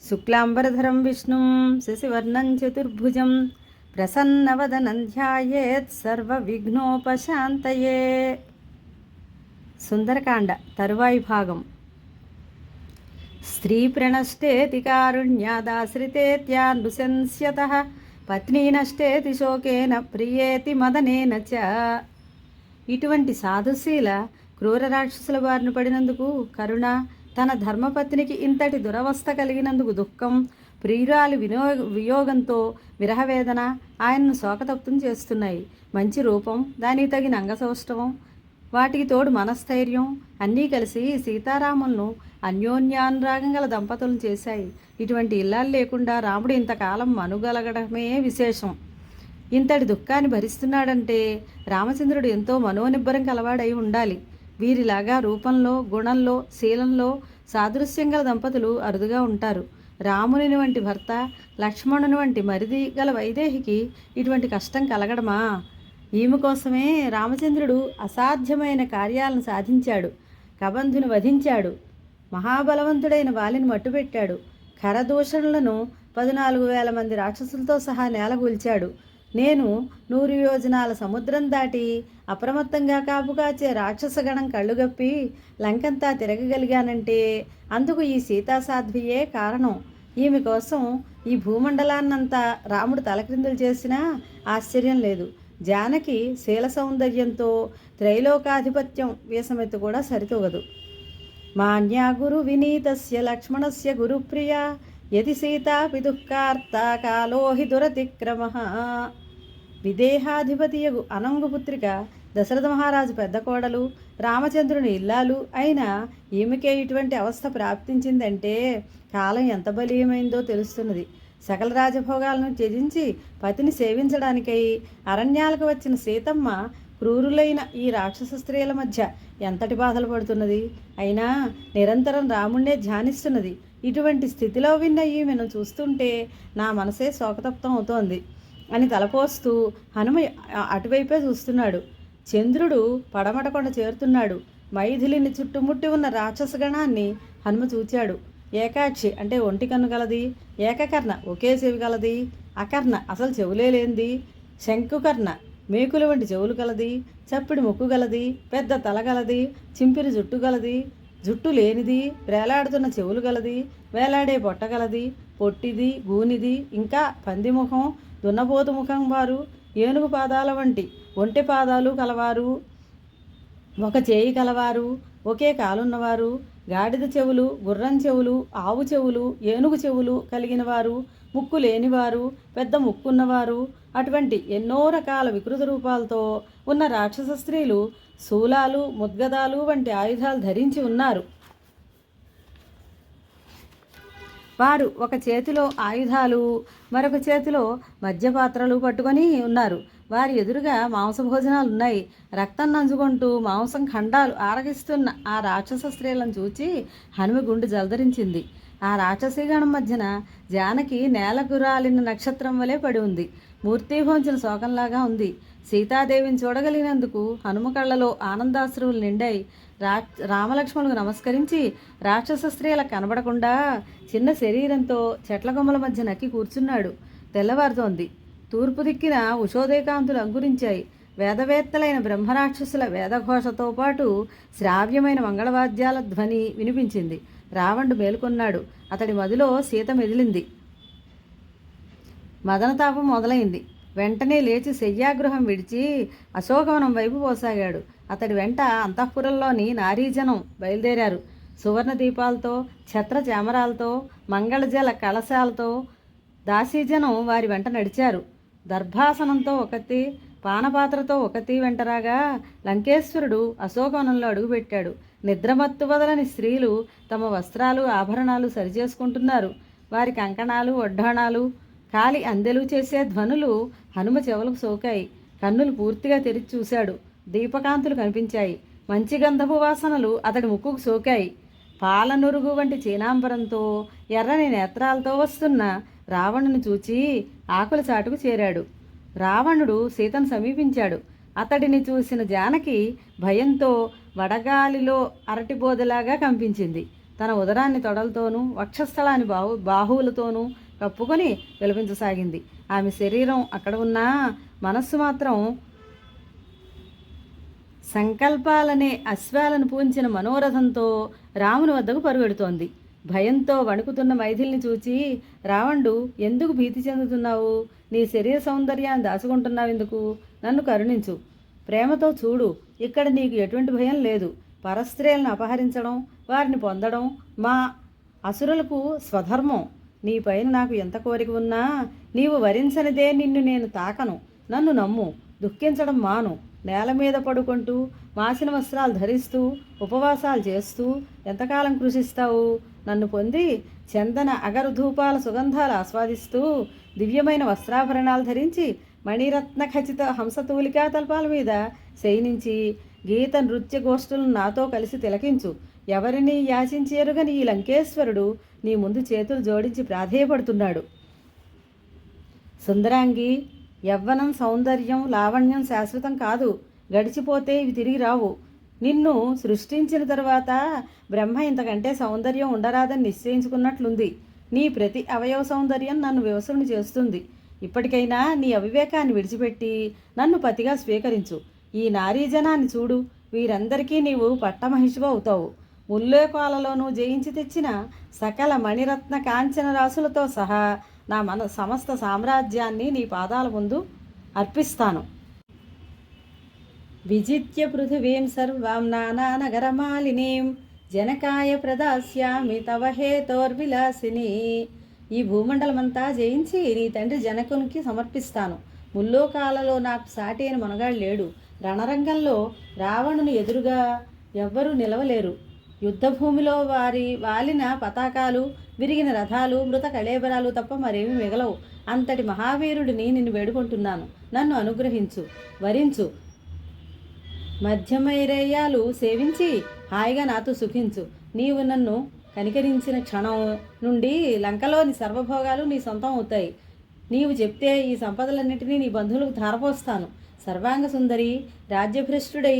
శుక్లాంబరధరం విష్ణుం శశివర్ణం చతుర్భుజం ప్రసన్నవదనం ధ్యాయేత్ సర్వవిఘ్నోపశాంతయే. సుందరకాండ తరువాయి భాగం. స్త్రీ ప్రణష్టేతి కారుణ్యాదాశ్రితేత్యానుశంస్యతః పత్నీ నష్టేతి శోకేన ప్రియేతి మదనేన చ. ఇటువంటి సాధుశీల క్రూర రాక్షసుల బారిన పడినందుకు కరుణ, తన ధర్మపత్నికి ఇంతటి దురవస్థ కలిగినందుకు దుఃఖం, ప్రియురాలి వియోగంతో విరహవేదన ఆయనను శోకతప్తం చేస్తున్నాయి. మంచి రూపం, దానికి తగిన అంగసౌష్ఠవం, వాటికి తోడు మనస్థైర్యం అన్నీ కలిసి సీతారాములను అన్యోన్యానురాగం గల దంపతులను చేశాయి. ఇటువంటి ఇల్లాలు లేకుండా రాముడు ఇంతకాలం మనుగలగడమే విశేషం. ఇంతటి దుఃఖాన్ని భరిస్తున్నాడంటే రామచంద్రుడు ఎంతో మనోనిబ్బరం కలవాడై ఉండాలి. వీరిలాగా రూపంలో, గుణంలో, శీలంలో సాదృశ్యం గల దంపతులు అరుదుగా ఉంటారు. రాముని వంటి భర్త, లక్ష్మణుని వంటి మరిది గల వైదేహికి ఇటువంటి కష్టం కలగడమా? ఈమె కోసమే రామచంద్రుడు అసాధ్యమైన కార్యాలను సాధించాడు. కబంధుని వధించాడు. మహాబలవంతుడైన వాలిని మట్టుపెట్టాడు. ఖరదూషణులను 14,000 మంది రాక్షసులతో సహా నేలగూల్చాడు. నేను 100 యోజనాల సముద్రం దాటి అప్రమత్తంగా కాపుకాచే రాక్షసగణం కళ్ళుగప్పి లంకంతా తిరగగలిగానంటే అందుకు ఈ సీతాసాధ్వియే కారణం. ఈమె కోసం ఈ భూమండలాన్నంతా రాముడు తలక్రిందులు చేసినా ఆశ్చర్యం లేదు. జానకి శీల సౌందర్యంతో త్రైలోకాధిపత్యం వేసమెత్తు కూడా సరితూగదు. మాన్యా గురు వినీతస్య లక్ష్మణస్య గురుప్రియా యది సీతాపి దుఃఖార్త కాలో హి దురతిక్రమః. విదేహాధిపతియగు అనంగుపుత్రిక దశరథ మహారాజు పెద్ద కోడలు, రామచంద్రుని ఇల్లాలు అయినా ఈమెకే ఇటువంటి అవస్థ ప్రాప్తించిందంటే కాలం ఎంత బలీయమైందో తెలుస్తున్నది. సకల రాజభోగాలను త్యజించి పతిని సేవించడానికై అరణ్యాలకు వచ్చిన సీతమ్మ క్రూరులైన ఈ రాక్షస స్త్రీల మధ్య ఎంతటి బాధలు పడుతున్నది. అయినా నిరంతరం రాముణ్ణే ధ్యానిస్తున్నది. ఇటువంటి స్థితిలో విన్న ఈమెను చూస్తుంటే నా మనసే శోకతప్తం అవుతోంది అని తలపోస్తూ హనుమ అటువైపే చూస్తున్నాడు. చంద్రుడు పడమటకొండ చేరుతున్నాడు. మైథిలిని చుట్టుముట్టి ఉన్న రాక్షసగణాన్ని హనుమ చూచాడు. ఏకాక్షి అంటే ఒంటి కన్ను గలది, ఏకకర్ణ ఒకే చెవి గలది, అకర్ణ అసలు చెవులే లేనిది, శంకుకర్ణ మేకుల వంటి చెవులు గలది, చప్పిడి ముక్కు గలది, పెద్ద తల గలది, చింపిరి జుట్టు గలది, జుట్టు లేనిది, వేలాడుతున్న చెవులు గలది, వేలాడే పొట్ట గలది, పొట్టిది, గూనిది, ఇంకా పంది ముఖం, దున్నపోతు ముఖం వారు, ఏనుగు పాదాల వంటి ఒంటె పాదాలు కలవారు, ఒక చేయి కలవారు, ఒకే కాలున్నవారు, గాడిద చెవులు, గుర్రం చెవులు, ఆవు చెవులు, ఏనుగు చెవులు కలిగిన వారు, ముక్కు లేనివారు, పెద్ద ముక్కున్నవారు, అటువంటి ఎన్నో రకాల వికృత రూపాలతో ఉన్న రాక్షస స్త్రీలు శూలాలు, ముద్గదాలు వంటి ఆయుధాలు ధరించి ఉన్నారు. వారు ఒక చేతిలో ఆయుధాలు, మరొక చేతిలో మద్యపాత్రలు పట్టుకొని ఉన్నారు. వారి ఎదురుగా మాంసభోజనాలు ఉన్నాయి. రక్తం నంజుకుంటూ మాంసం ఖండాలు ఆరగిస్తున్న ఆ రాక్షస స్త్రీలను చూచి హనుమ గుండె జలధరించింది. ఆ రాక్షసీగణం మధ్యన జానకి నేలకు రాలిన నక్షత్రం వలె పడి ఉంది. మూర్తిభోంచిన శోకంలాగా ఉంది. సీతాదేవిని చూడగలిగినందుకు హనుమ కళ్ళలో ఆనందాశ్రువులు నిండాయి. రామలక్ష్మణులకు నమస్కరించి రాక్షస స్త్రీలకు కనబడకుండా చిన్న శరీరంతో చెట్ల కొమ్మల మధ్య నక్కి కూర్చున్నాడు. తెల్లవారుతోంది. తూర్పు దిక్కిన ఉషోదయకాంతులు అంకురించాయి. వేదవేత్తలైన బ్రహ్మరాక్షసుల వేదఘోషతో పాటు శ్రావ్యమైన మంగళవాద్యాల ధ్వని వినిపించింది. రావణుడు మేలుకొన్నాడు. అతడి మదిలో సీత మెదిలింది. మదనతాపం మొదలైంది. వెంటనే లేచి శయ్యాగృహం విడిచి అశోకవనం వైపు పోసాగాడు. అతడి వెంట అంతఃపురంలోని నారీజనం బయలుదేరారు. సువర్ణ దీపాలతో, ఛత్ర చామరాలతో, మంగళజల కలశాలతో దాసీజనం వారి వెంట నడిచారు. దర్భాసనంతో ఒకటి, పానపాత్రతో ఒకటి వెంటరాగా లంకేశ్వరుడు అశోకవనంలో అడుగుపెట్టాడు. నిద్రమత్తు వదలని స్త్రీలు తమ వస్త్రాలు, ఆభరణాలు సరిచేసుకుంటున్నారు. వారి కంకణాలు, ఒడ్డాణాలు, కాలి అందెలు చేసే ధ్వనులు హనుమ చెవులకు సోకాయి. కన్నులు పూర్తిగా తెరిచి చూశాడు. దీపకాంతులు కనిపించాయి. మంచి గంధపు వాసనలు అతడి ముక్కుకు సోకాయి. పాలనురుగు వంటి చీనాంబరంతో, ఎర్రని నేత్రాలతో వస్తున్న రావణుని చూచి ఆకుల చాటుకు చేరాడు. రావణుడు సీతను సమీపించాడు. అతడిని చూసిన జానకి భయంతో వడగాలిలో అరటిబోదలాగా కంపించింది. తన ఉదరాన్ని తొడలతోనూ వక్షస్థలాన్ని బాహువులతోనూ కప్పుకొని విలపించసాగింది. ఆమె శరీరం అక్కడ ఉన్నా మనస్సు మాత్రం సంకల్పాలనే అశ్వాలను పూంచిన మనోరథంతో రాముని వద్దకు పరుగెడుతోంది. భయంతో వణుకుతున్న మైథిలిని చూచి రావణుడు, ఎందుకు భీతి చెందుతున్నావు? నీ శరీర సౌందర్యాన్ని దాచుకుంటున్నావు ఎందుకు? నన్ను కరుణించు, ప్రేమతో చూడు. ఇక్కడ నీకు ఎటువంటి భయం లేదు. పరస్త్రీలను అపహరించడం, వారిని పొందడం మా అసురులకు స్వధర్మం. నీపైన నాకు ఎంత కోరిక ఉన్నా నీవు వరించనిదే నిన్ను నేను తాకను. నన్ను నమ్ము, దుఃఖించడం మాను. నేల మీద పడుకుంటూ మాసిన వస్త్రాలు ధరిస్తూ ఉపవాసాలు చేస్తూ ఎంతకాలం కృషిస్తావు? నన్ను పొంది చందన అగరుధూపాల సుగంధాలు ఆస్వాదిస్తూ దివ్యమైన వస్త్రాభరణాలు ధరించి మణిరత్న ఖచ్చిత హంసతూలికా తల్పాల మీద శయనించి గీత నృత్య గోష్ఠులను నాతో కలిసి తిలకించు. ఎవరిని యాచించి ఎరుగని ఈ లంకేశ్వరుడు నీ ముందు చేతులు జోడించి ప్రాధేయపడుతున్నాడు. సుందరాంగి, యవ్వనం, సౌందర్యం, లావణ్యం శాశ్వతం కాదు. గడిచిపోతే ఇవి తిరిగి రావు. నిన్ను సృష్టించిన తరువాత బ్రహ్మ ఇంతకంటే సౌందర్యం ఉండరాదని నిశ్చయించుకున్నట్లుంది. నీ ప్రతి అవయవ సౌందర్యం నన్ను వివసుని చేస్తుంది. ఇప్పటికైనా నీ అవివేకాన్ని విడిచిపెట్టి నన్ను పతిగా స్వీకరించు. ఈ నారీజనాన్ని చూడు. వీరందరికీ నీవు పట్టమహిషివ అవుతావు. ముల్లోకాలలోనూ జయించి తెచ్చిన సకల మణిరత్న కాంచన రాసులతో సహా నా సమస్త సామ్రాజ్యాన్ని నీ పాదాల ముందు అర్పిస్తాను. విజిత్య పృథివీం సర్వాం నానానగరమాలినీం జనకాయ ప్రదాస్యామి తవ హేతోర్విలాసిని. ఈ భూమండలమంతా జయించి నీ తండ్రి జనకునికి సమర్పిస్తాను. ముల్లోకాలలో నాకు సాటి అయిన మనగాడు లేడు. రణరంగంలో రావణుని ఎదురుగా ఎవ్వరూ నిలవలేరు. యుద్ధభూమిలో వారి వాలిన పతాకాలు, విరిగిన రథాలు, మృత కళేబరాలు తప్ప మరేమీ మిగలవు. అంతటి మహావీరుడిని నిన్ను వేడుకుంటున్నాను. నన్ను అనుగ్రహించు, వరించు. మధ్యమైరేయాలు సేవించి హాయిగా నాతో సుఖించు. నీవు నన్ను కనికరించిన క్షణం నుండి లంకలోని సర్వభోగాలు నీ సొంతం అవుతాయి. నీవు చెప్తే ఈ సంపదలన్నింటినీ నీ బంధువులకు ధారపోస్తాను. సర్వాంగ సుందరి, రాజ్యభ్రష్టుడై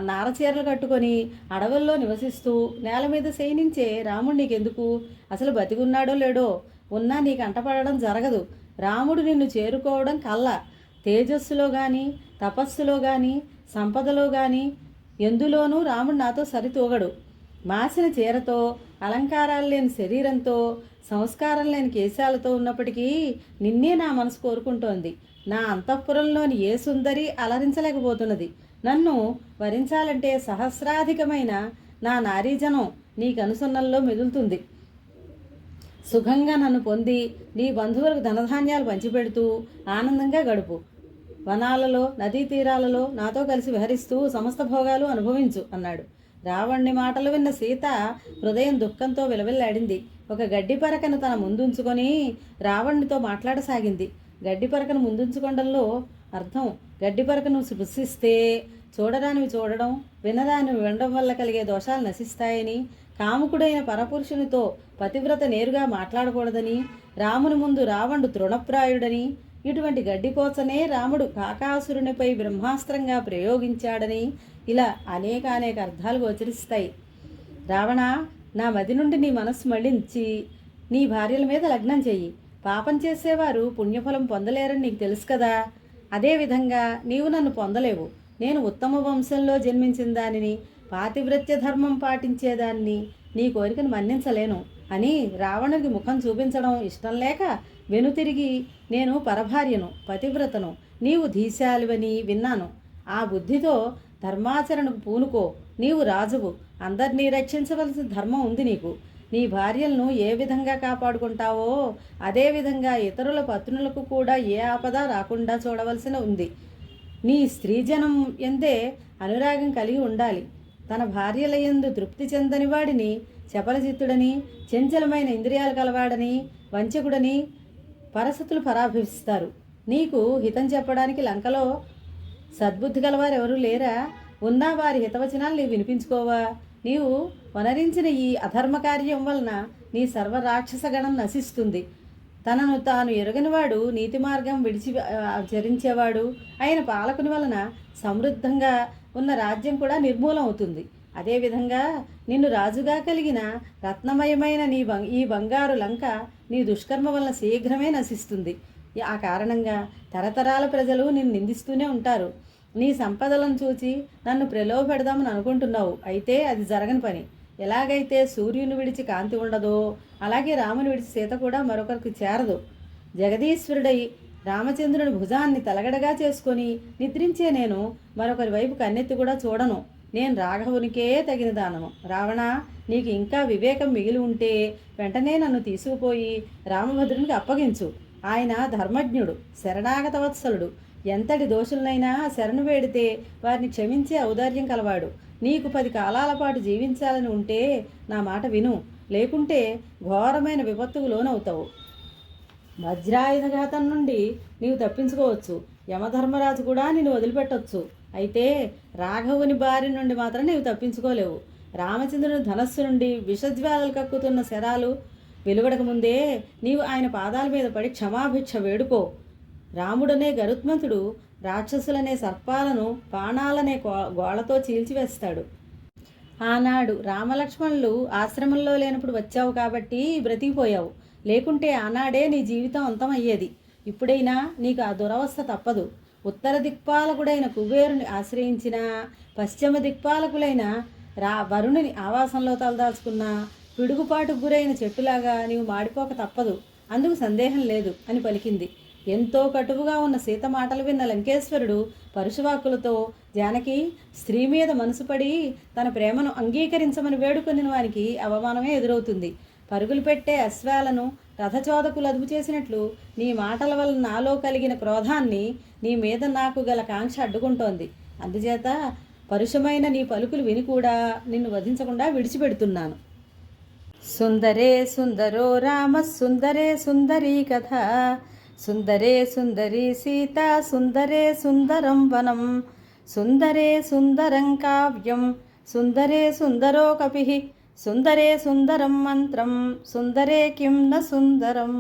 నారచీరలు కట్టుకొని అడవుల్లో నివసిస్తూ నేల మీద శయనించే రాముడు నీకెందుకు? అసలు బతికున్నాడో లేడో? ఉన్నా నీకు అంటపడడం జరగదు. రాముడు నిన్ను చేరుకోవడం కల్లా. తేజస్సులో కానీ, తపస్సులో కానీ, సంపదలో కానీ ఎందులోనూ రాముడు నాతో సరితూగడు. మాసిన చీరతో, అలంకారాలు లేని శరీరంతో, సంస్కారం లేని కేశాలతో ఉన్నప్పటికీ నిన్నే నా మనసు కోరుకుంటోంది. నా అంతఃపురంలోని ఏ సుందరి అలరించలేకపోతున్నది. నన్ను వరించాలంటే సహస్రాధికమైన నా నారీజనం నీ కనుసన్నల్లో మెదులుతుంది. సుఖంగా నన్ను పొంది నీ బంధువులకు ధనధాన్యాలు పంచిపెడుతూ ఆనందంగా గడుపు. వనాలలో, నదీ తీరాలలో నాతో కలిసి విహరిస్తూ సమస్త భోగాలు అనుభవించు అన్నాడు. రావణుని మాటలు విన్న సీత హృదయం దుఃఖంతో విలవిల్లాడింది. ఒక గడ్డి పరకను తన ముందుంచుకొని రావణునితో మాట్లాడసాగింది. గడ్డి పరకను ముందుంచుకోవడంలో అర్థం గడ్డి పరకను స్పృశిస్తే చూడరానివి చూడడం, వినరానివి వినడం వల్ల కలిగే దోషాలు నశిస్తాయని, కాముకుడైన పరపురుషునితో పతివ్రత నేరుగా మాట్లాడకూడదని, రాముని ముందు రావణుడు తృణప్రాయుడని, ఇటువంటి గడ్డిపోచనే రాముడు కాకాసురునిపై బ్రహ్మాస్త్రంగా ప్రయోగించాడని ఇలా అనేక అర్థాలు గోచరిస్తాయి. రావణ, నా మది నుండి నీ మనస్సు మళ్లించి నీ భార్యల మీద లగ్నం చెయ్యి. పాపం చేసేవారు పుణ్యఫలం పొందలేరని నీకు తెలుసు కదా. అదేవిధంగా నీవు నన్ను పొందలేవు. నేను ఉత్తమ వంశంలో జన్మించిన దానిని, పాతివ్రత్య ధర్మం పాటించేదాన్ని, నీ కోరికను మన్నించలేను అని రావణుడికి ముఖం చూపించడం ఇష్టం లేక వెనుతిరిగి, నేను పరభార్యను, పతివ్రతను, నీవు ధీశాలివని విన్నాను. ఆ బుద్ధితో ధర్మాచరణకు పూనుకో. నీవు రాజువు, అందరినీ రక్షించవలసిన ధర్మం ఉంది నీకు. నీ భార్యలను ఏ విధంగా కాపాడుకుంటావో అదేవిధంగా ఇతరుల పత్నులకు కూడా ఏ ఆపద రాకుండా చూడవలసిన ఉంది. నీ స్త్రీజనం ఎందే అనురాగం కలిగి ఉండాలి. తన భార్యల యందు తృప్తి చెందని వాడిని చపలచిత్తుడని, చంచలమైన ఇంద్రియాలు కలవాడని, వంచకుడని పరసతులు పరాభవిస్తారు. నీకు హితం చెప్పడానికి లంకలో సద్బుద్ధి గలవారు ఎవరూ లేరా? ఉన్నా వారి హితవచనాలు నీవు వినిపించుకోవా? నీవు వనరించిన ఈ అధర్మ కార్యం వలన నీ సర్వరాక్షసగణం నశిస్తుంది. తనను తాను ఎరగనివాడు, నీతి మార్గం విడిచి చరించేవాడు అయిన పాలకుని వలన సమృద్ధంగా ఉన్న రాజ్యం కూడా నిర్మూలం అవుతుంది. అదేవిధంగా నిన్ను రాజుగా కలిగిన రత్నమయమైన ఈ బంగారు లంక నీ దుష్కర్మ వలన శీఘ్రమే నశిస్తుంది. ఆ కారణంగా తరతరాల ప్రజలు నిన్ను నిందిస్తూనే ఉంటారు. నీ సంపదలను చూచి నన్ను ప్రలోభపెడదామని అనుకుంటున్నావు, అయితే అది జరగని పని. ఎలాగైతే సూర్యుని విడిచి కాంతి ఉండదో అలాగే రాముని విడిచి సీత కూడా మరొకరికి చేరదు. జగదీశ్వరుడై రామచంద్రుని భుజాన్ని తలగడగా చేసుకొని నిద్రించే నేను మరొకరి వైపు కన్నెత్తి కూడా చూడను. నేను రాఘవునికే తగిన దానము. రావణ, నీకు ఇంకా వివేకం మిగిలి ఉంటే వెంటనే నన్ను తీసుకుపోయి రామభద్రునికి అప్పగించు. ఆయన ధర్మజ్ఞుడు, శరణాగత వత్సలుడు. ఎంతటి దోషులనైనా శరణు వేడితే వారిని క్షమించే ఔదార్యం కలవాడు. నీకు 10 కాలాల పాటు జీవించాలని ఉంటే నా మాట విను, లేకుంటే ఘోరమైన విపత్తుకు లోనవుతావు. వజ్రాయుధఘాతం నుండి నీవు తప్పించుకోవచ్చు, యమధర్మరాజు కూడా నిన్ను వదిలిపెట్టవచ్చు. అయితే రాఘవుని బారి నుండి మాత్రం నీవు తప్పించుకోలేవు. రామచంద్రుని ధనస్సు నుండి విషజ్వాలలు కక్కుతున్న శరాలు వెలువడక ముందే నీవు ఆయన పాదాల మీద పడి క్షమాభిక్ష వేడుకో. రాముడనే గరుత్మంతుడు రాక్షసులనే సర్పాలను బాణాలనే గోళ్లతో చీల్చివేస్తాడు. ఆనాడు రామలక్ష్మణులు ఆశ్రమంలో లేనప్పుడు వచ్చావు కాబట్టి బ్రతికిపోయావు, లేకుంటే ఆనాడే నీ జీవితం అంతమయ్యేది. ఇప్పుడైనా నీకు ఆ దురవస్థ తప్పదు. ఉత్తర దిక్పాలకుడైన కుబేరుని ఆశ్రయించిన, పశ్చిమ దిక్పాలకులైన వరుణుని ఆవాసంలో తలదాచుకున్న, పిడుగుపాటుకు గురైన చెట్టులాగా నీవు మాడిపోక తప్పదు, అందుకు సందేహం లేదు అని పలికింది. ఎంతో కటువుగా ఉన్న సీత మాటలు విన్న లంకేశ్వరుడు పరుషవాక్కులతో జానకి స్త్రీ మీద మనసు పడి తన ప్రేమను అంగీకరించమని వేడుకొనిన వానికి అవమానమే ఎదురవుతుంది. పరుగులు పెట్టే అశ్వాలను రథచోదకులు అదుపు చేసినట్లు నీ మాటల వల్ల నాలో కలిగిన క్రోధాన్ని నీ మీద నాకు గల కాంక్ష అడ్డుకుంటోంది. అందుచేత పరుషమైన నీ పలుకులు విని కూడా నిన్ను వధించకుండా విడిచిపెడుతున్నాను. సుందరే సుందరో రామ సుందరే సుందరీ కథ, సుందరే సుందరీ సీత సుందరే సుందరం వనం, సుందరే సుందరం కావ్యం సుందరే సుందరో కపిః, సుందరే సుందరం మంత్రం సుందరే కిం న సుందరం.